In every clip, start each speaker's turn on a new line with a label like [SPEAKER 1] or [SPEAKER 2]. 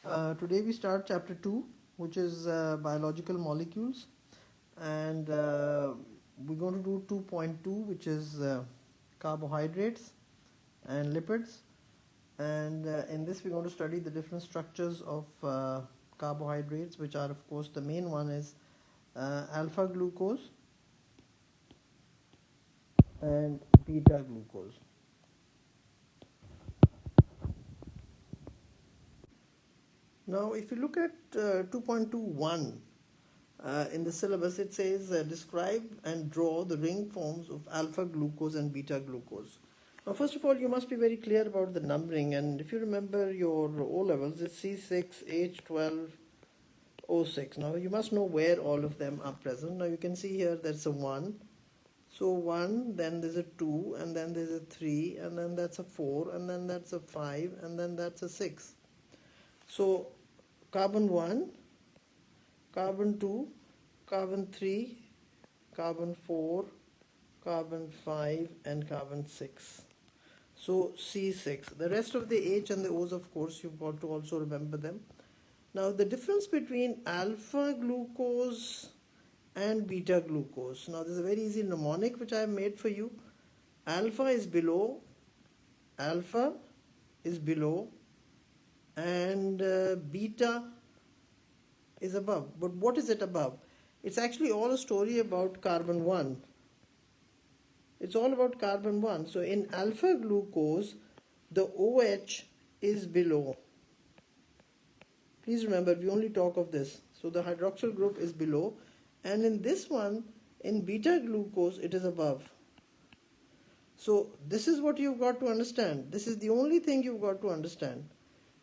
[SPEAKER 1] Today we start chapter 2, which is biological molecules, and we're going to do 2.2, which is carbohydrates and lipids. And in this we're going to study the different structures of carbohydrates, which are, of course, the main one is alpha glucose and beta glucose. Now, if you look at 2.21 in the syllabus, it says describe and draw the ring forms of alpha glucose and beta glucose. Now, first of all, you must be very clear about the numbering, and if you remember your O levels, it's C6, H12, O6. Now, you must know where all of them are present. Now, you can see here there's a 1. So 1, then there's a 2, and then there's a 3, and then that's a 4, and then that's a 5, and then that's a 6. So carbon 1, carbon 2, carbon 3, carbon 4, carbon 5, and carbon 6. So C6. The rest of the H and the O's, of course, you've got to also remember them. Now, the difference between alpha glucose and beta glucose. Now, there's a very easy mnemonic which I have made for you. Alpha is below, and beta is above. But what is it above? It's actually all a story about carbon 1. It's all about carbon 1. So in alpha glucose, the OH is below. Please remember, we only talk of this. So the hydroxyl group is below. And in this one, in beta glucose, it is above. So this is what you've got to understand. This is the only thing you've got to understand,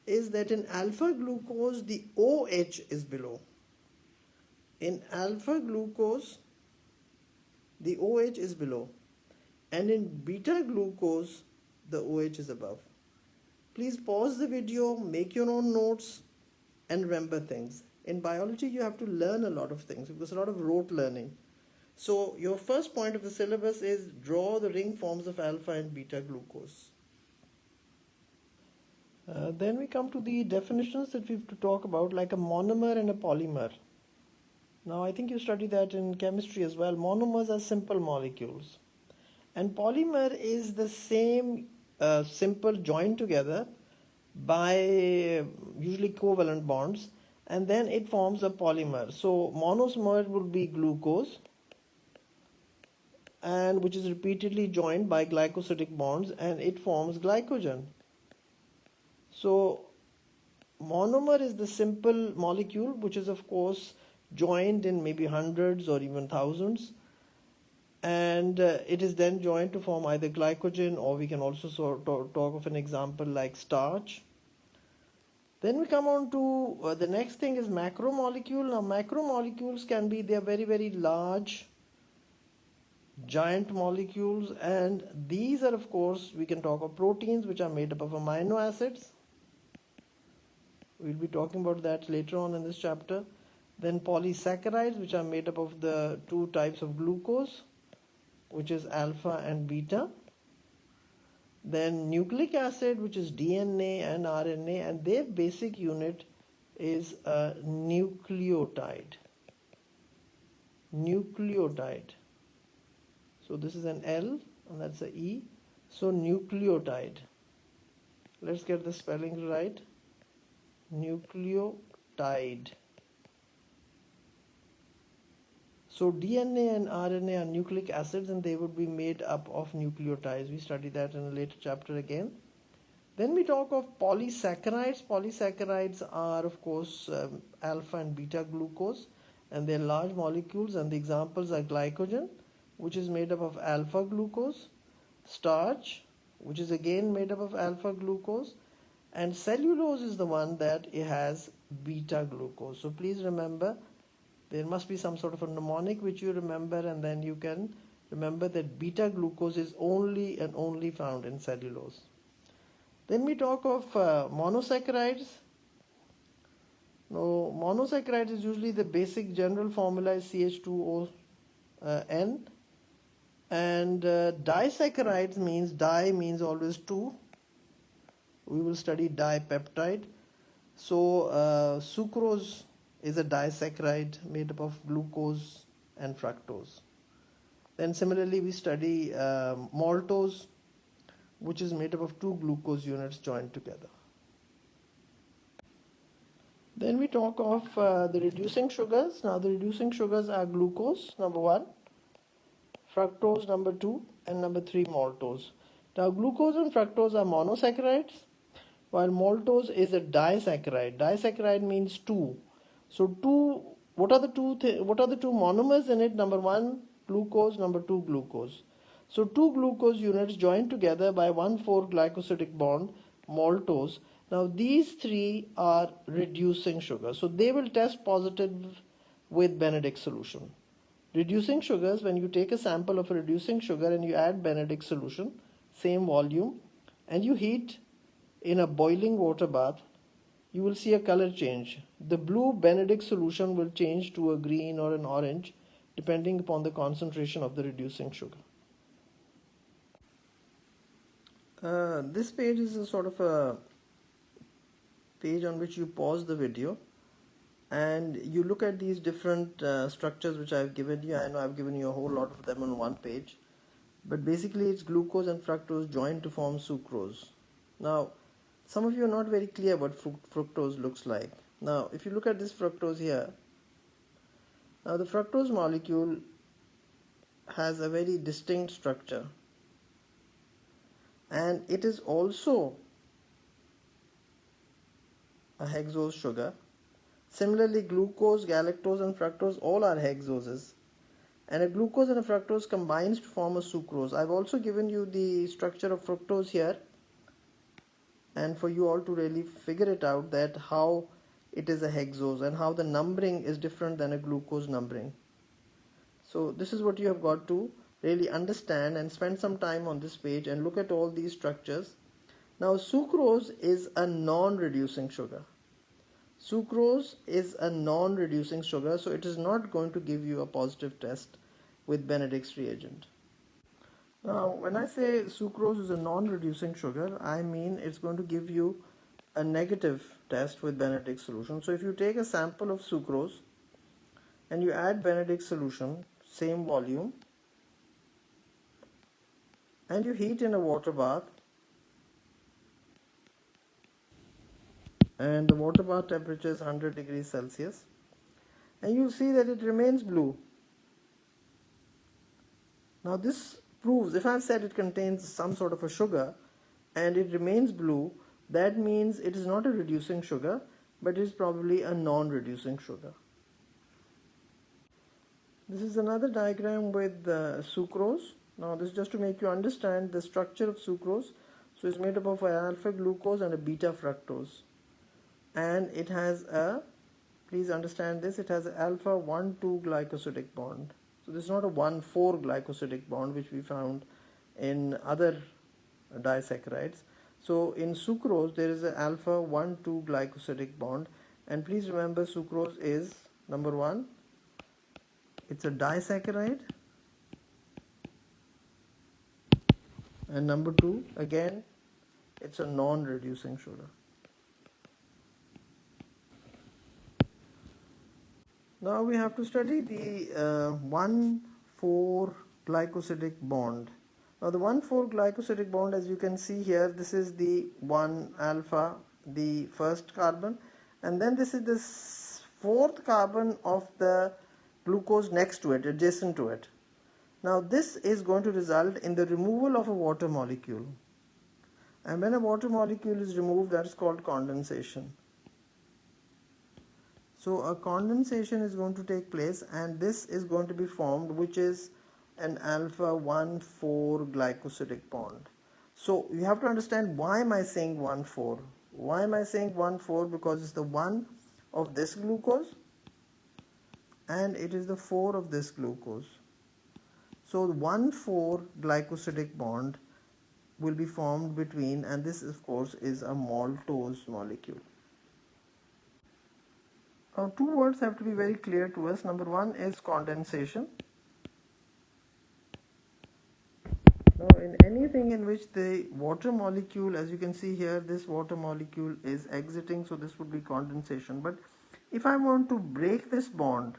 [SPEAKER 1] is that in alpha glucose, the OH is below. In alpha glucose, the OH is below. And in beta glucose, the OH is above. Please pause the video, make your own notes, and remember things. In biology, you have to learn a lot of things. There's a lot of rote learning. So your first point of the syllabus is draw the ring forms of alpha and beta glucose. Then we come to the definitions that we have to talk about, like a monomer and a polymer. Now, I think you study that in chemistry as well. Monomers are simple molecules. And polymer is the same simple joined together by usually covalent bonds, and then it forms a polymer. So monomer would be glucose, and which is repeatedly joined by glycosidic bonds, and it forms glycogen. So monomer is the simple molecule which is, of course, joined in maybe hundreds or even thousands, and it is then joined to form either glycogen, or we can also talk of an example like starch. Then we come on to the next thing is macromolecule. Now, macromolecules can be, they are very, very large, giant molecules, and these are, of course, we can talk of proteins which are made up of amino acids. We'll be talking about that later on in this chapter. Then polysaccharides, which are made up of the two types of glucose, which is alpha and beta. Then nucleic acid, which is DNA and RNA, and their basic unit is a nucleotide. Nucleotide. So this is an L and that's a E. So nucleotide. Let's get the spelling right. Nucleotide. So DNA and RNA are nucleic acids, and they would be made up of nucleotides. We study that in a later chapter again. Then we talk of polysaccharides. Polysaccharides are, of course, alpha and beta glucose, and they're large molecules, and the examples are glycogen, which is made up of alpha glucose, starch, which is again made up of alpha glucose, and cellulose is the one that it has beta glucose. So please remember, there must be some sort of a mnemonic which you remember, and then you can remember that beta glucose is only and only found in cellulose. Then we talk of monosaccharides. Now, monosaccharides is usually the basic general formula is CH2ON, and disaccharides means di means always two. We will study dipeptide. So sucrose is a disaccharide made up of glucose and fructose. Then similarly we study maltose, which is made up of two glucose units joined together. Then we talk of the reducing sugars. Now the reducing sugars are glucose, number 1, fructose, number 2, and number 3, maltose. Now glucose and fructose are monosaccharides, while maltose is a disaccharide. Disaccharide means two. So what are the two monomers in it? Number 1 glucose, number 2 glucose. So two glucose units joined together by 1,4 glycosidic bond, maltose. Now these three are reducing sugar. So they will test positive with Benedict solution. Reducing sugars, when you take a sample of a reducing sugar and you add Benedict solution, same volume, and you heat in a boiling water bath, you will see a color change. The blue Benedict solution will change to a green or an orange depending upon the concentration of the reducing sugar. This page is a sort of a page on which you pause the video and you look at these different structures which I've given you. I know I've given you a whole lot of them on one page, but basically it's glucose and fructose joined to form sucrose. Now some of you are not very clear what fructose looks like. Now if you look at this fructose here, now the fructose molecule has a very distinct structure, and it is also a hexose sugar. Similarly, glucose, galactose and fructose all are hexoses, and a glucose and a fructose combines to form a sucrose. I've also given you the structure of fructose here, and for you all to really figure it out that how it is a hexose and how the numbering is different than a glucose numbering. So this is what you have got to really understand and spend some time on this page and look at all these structures. Now sucrose is a non-reducing sugar. Sucrose is a non-reducing sugar, so it is not going to give you a positive test with Benedict's reagent. Now when I say sucrose is a non-reducing sugar, I mean it's going to give you a negative test with Benedict solution. So if you take a sample of sucrose and you add Benedict solution, same volume, and you heat in a water bath, and the water bath temperature is 100 degrees Celsius, and you'll see that it remains blue. Now this proves, if I've said it contains some sort of a sugar and it remains blue, that means it is not a reducing sugar, but it is probably a non-reducing sugar. This is another diagram with sucrose. Now this is just to make you understand the structure of sucrose. So it's made up of an alpha glucose and a beta fructose, and it has a, please understand this, it has an alpha 1,2 glycosidic bond. So this is not a 1,4 glycosidic bond which we found in other disaccharides. So in sucrose there is an alpha 1,2 glycosidic bond, and please remember sucrose is, number 1, it's a disaccharide, and number 2, again, it's a non-reducing sugar. Now we have to study the 1,4 glycosidic bond. Now the 1,4 glycosidic bond, as you can see here, this is the 1 alpha, the first carbon, and then this is the fourth carbon of the glucose next to it, adjacent to it. Now this is going to result in the removal of a water molecule, and when a water molecule is removed, that is called condensation. So a condensation is going to take place, and this is going to be formed, which is an alpha 1,4 glycosidic bond. So you have to understand, why am I saying 1,4? Why am I saying 1,4? Because it's the 1 of this glucose and it is the 4 of this glucose. So the 1,4 glycosidic bond will be formed between, and this of course is a maltose molecule. Now two words have to be very clear to us. Number 1 is condensation. Now, in anything in which the water molecule, as you can see here, this water molecule is exiting, so this would be condensation. But if I want to break this bond,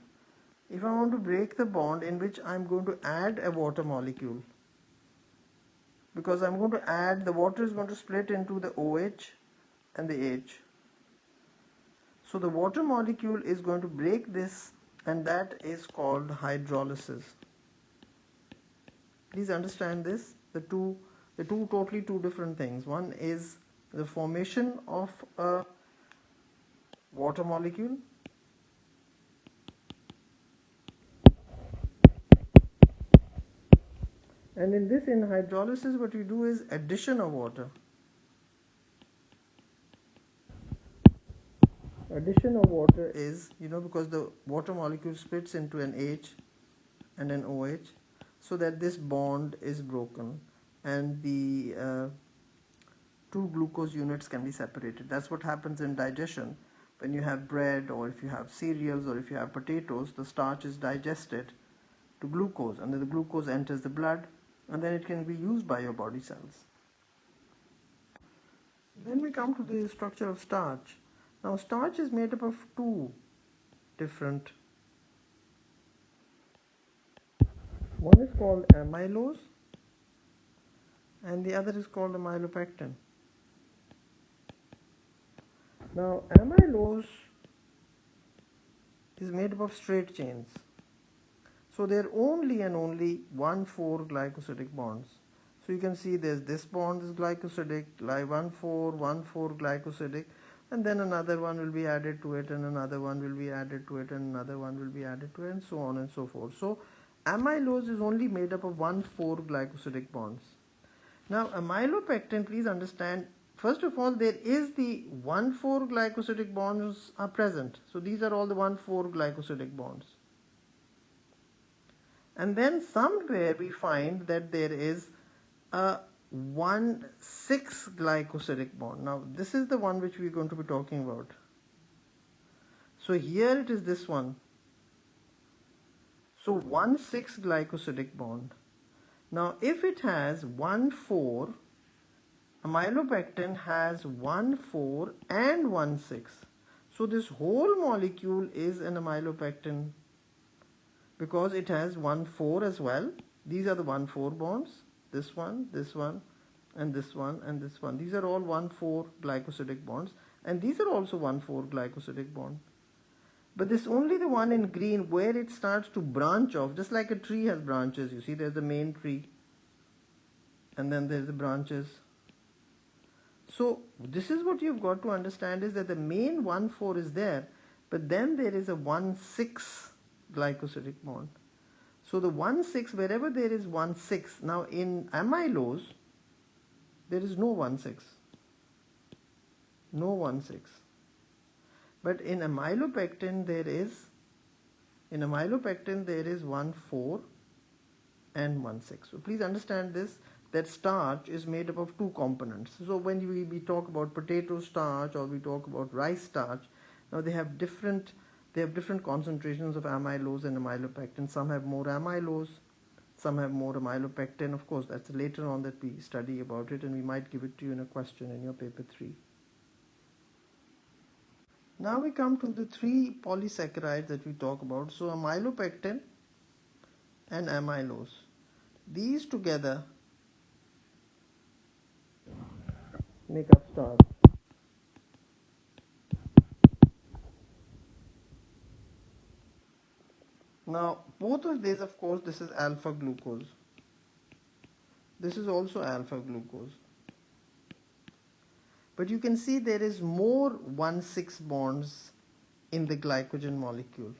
[SPEAKER 1] if I want to break the bond in which I'm going to add a water molecule, because I'm going to add, the water is going to split into the OH and the H. So the water molecule is going to break this, and that is called hydrolysis. Please understand this. The two totally two different things. One is the formation of a water molecule, and in hydrolysis, what you do is addition of water. Addition of water is, because the water molecule splits into an H and an OH, so that this bond is broken and the two glucose units can be separated. That's what happens in digestion. When you have bread, or if you have cereals, or if you have potatoes, the starch is digested to glucose, and then the glucose enters the blood, and then it can be used by your body cells. Then we come to the structure of starch. Now, starch is made up of two different. One is called amylose, and the other is called amylopectin. Now, amylose is made up of straight chains. So there are only and only 1,4 glycosidic bonds. So you can see there's this bond is glycosidic, like 1,4 glycosidic, and then another one will be added to it, and another one will be added to it, and another one will be added to it, and so on and so forth. So amylose is only made up of 1,4 glycosidic bonds. Now, amylopectin, please understand, first of all, there is the 1,4 glycosidic bonds are present. So these are all the 1,4 glycosidic bonds. And then somewhere we find that there is a 1,6 glycosidic bond. Now, this is the one which we're going to be talking about. So here it is this one. So 1,6 glycosidic bond. Now, if it has 1,4, amylopectin has 1,4 and 1,6. So this whole molecule is an amylopectin because it has 1,4 as well. These are the 1,4 bonds. This one, and this one, and this one. These are all 1,4 glycosidic bonds, and these are also 1,4 glycosidic bond. But this only the one in green where it starts to branch off, just like a tree has branches. You see, there's the main tree, and then there's the branches. So this is what you've got to understand, is that the main 1,4 is there, but then there is a 1,6 glycosidic bond. So the 1,6, wherever there is 1,6, now in amylose, there is no 1,6. No 1,6. But in amylopectin there is 1,4 and 1,6. So please understand this, that starch is made up of two components. So when we talk about potato starch or we talk about rice starch, now they have different concentrations of amylose and amylopectin. Some have more amylose, some have more amylopectin. Of course, that's later on that we study about it, and we might give it to you in a question in your paper 3. Now we come to the 3 polysaccharides that we talk about. So amylopectin and amylose, these together make up starch. Now both of these, of course, this is alpha glucose. This is also alpha glucose. But you can see there is more 1,6 bonds in the glycogen molecule.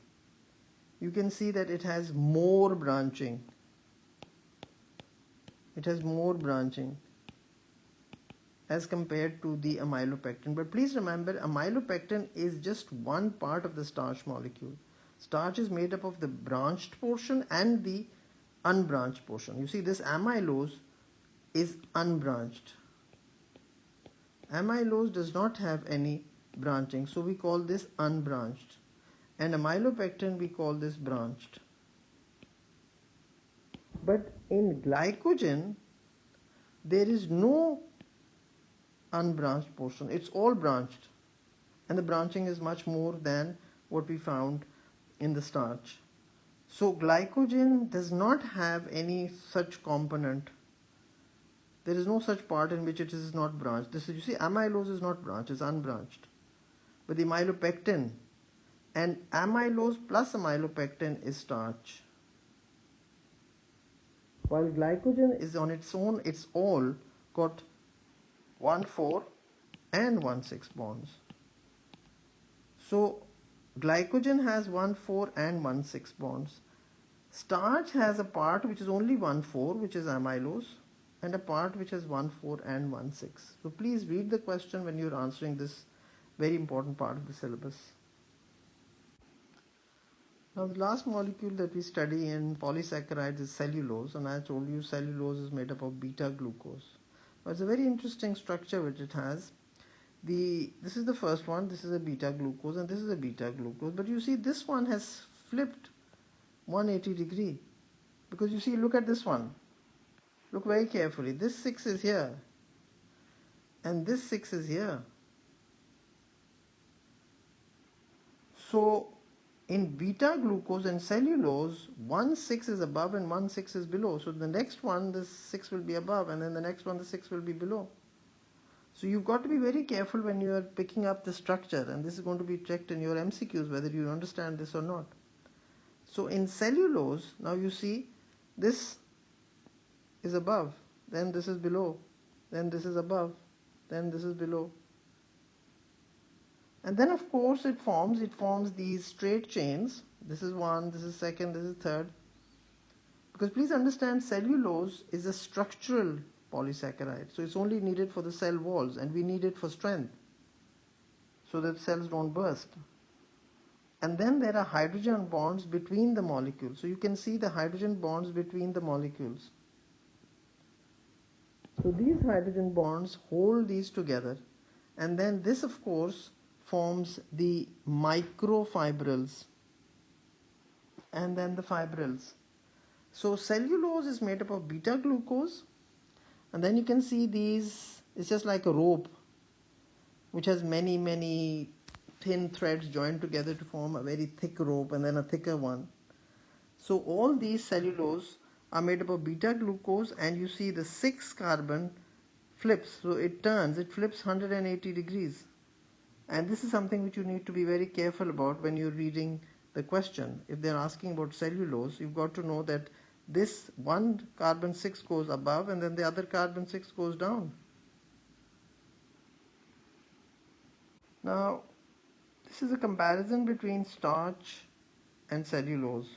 [SPEAKER 1] You can see that it has more branching. It has more branching as compared to the amylopectin. But please remember, amylopectin is just one part of the starch molecule. Starch is made up of the branched portion and the unbranched portion. You see, this amylose is unbranched. Amylose does not have any branching, so we call this unbranched. And amylopectin, we call this branched. But in glycogen, there is no unbranched portion. It's all branched, and the branching is much more than what we found in the starch. So glycogen does not have any such component. There is no such part in which it is not branched. This is, you see, amylose is not branched, it's unbranched. But the amylopectin, and amylose plus amylopectin is starch. While glycogen is on its own, it's all got 1,4 and 1,6 bonds. So glycogen has 1,4 and 1,6 bonds. Starch has a part which is only 1,4, which is amylose, and a part which has 1,4 and 1,6. So please read the question when you're answering this very important part of the syllabus. Now the last molecule that we study in polysaccharides is cellulose, and I told you cellulose is made up of beta glucose. Now it's a very interesting structure which it has. This is the first one, this is a beta glucose, and this is a beta glucose, but you see this one has flipped 180 degree, because you see, look at this one, look very carefully, this 6 is here and this 6 is here. So in beta glucose and cellulose, 1,6 is above and 1,6 is below. So the next one, the 6 will be above, and then the next one, the 6 will be below. So you've got to be very careful when you are picking up the structure, and this is going to be checked in your MCQs whether you understand this or not. So in cellulose, now you see, this is above, then this is below, then this is above, then this is below. And then of course it forms these straight chains. This is one, this is second, this is third. Because please understand, cellulose is a structural polysaccharide. So it's only needed for the cell walls, and we need it for strength, so that cells don't burst. And then there are hydrogen bonds between the molecules. So you can see the hydrogen bonds between the molecules. So these hydrogen bonds hold these together, and then this of course forms the microfibrils and then the fibrils. So cellulose is made up of beta glucose, and then you can see these, it's just like a rope which has many thin threads joined together to form a very thick rope, and then a thicker one. So all these cellulose are made up of beta glucose, and you see the 6 carbon flips, so it turns, it flips 180 degrees. And this is something which you need to be very careful about when you're reading the question. If they're asking about cellulose, you've got to know that this one carbon 6 goes above, and then the other carbon 6 goes down. Now, this is a comparison between starch and cellulose.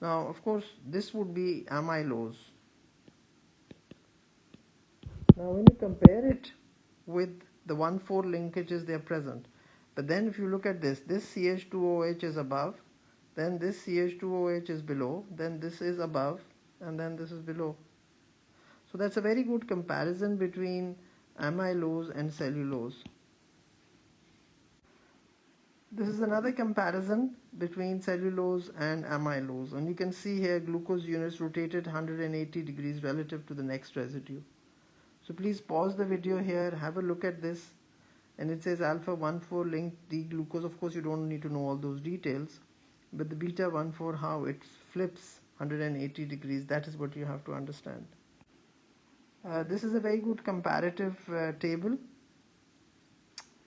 [SPEAKER 1] Now, of course, this would be amylose. Now, when you compare it with the 1,4 linkages, they are present. But then if you look at this CH2OH is above, then this CH2OH is below, then this is above, and then this is below. So that's a very good comparison between amylose and cellulose. This is another comparison between cellulose and amylose, and you can see here glucose units rotated 180 degrees relative to the next residue. So please pause the video here, have a look at this, and it says alpha 1,4 linked D-glucose. Of course you don't need to know all those details, but the beta 1,4, how it flips 180 degrees, that is what you have to understand. This is a very good comparative table,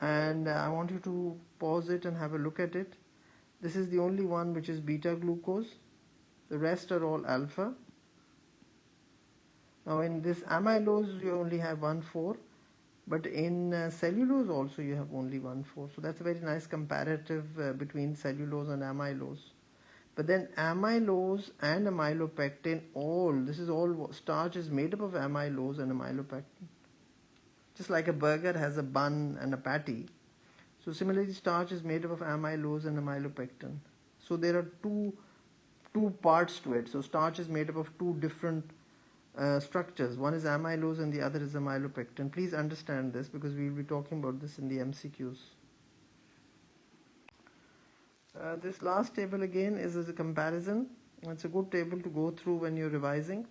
[SPEAKER 1] and I want you to pause it and have a look at it. This is the only one which is beta glucose, the rest are all alpha. Now in this amylose you only have 1,4, but in cellulose also you have only 1,4. So that's a very nice comparative between cellulose and amylose. But then amylose and amylopectin, starch is made up of amylose and amylopectin. Just like a burger has a bun and a patty, so similarly starch is made up of amylose and amylopectin. So there are two parts to it. So starch is made up of two different structures. One is amylose and the other is amylopectin. Please understand this, because we will be talking about this in the MCQs. This last table again is a comparison. It's a good table to go through when you're revising.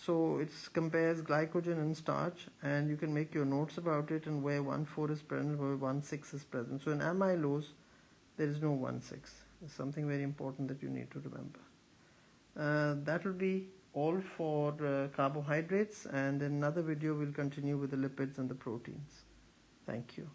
[SPEAKER 1] So it compares glycogen and starch, and you can make your notes about it, and where 1,4 is present, where 1,6 is present. So in amylose, there is no 1,6. It's something very important that you need to remember. That will be all for carbohydrates, and in another video we'll continue with the lipids and the proteins. Thank you.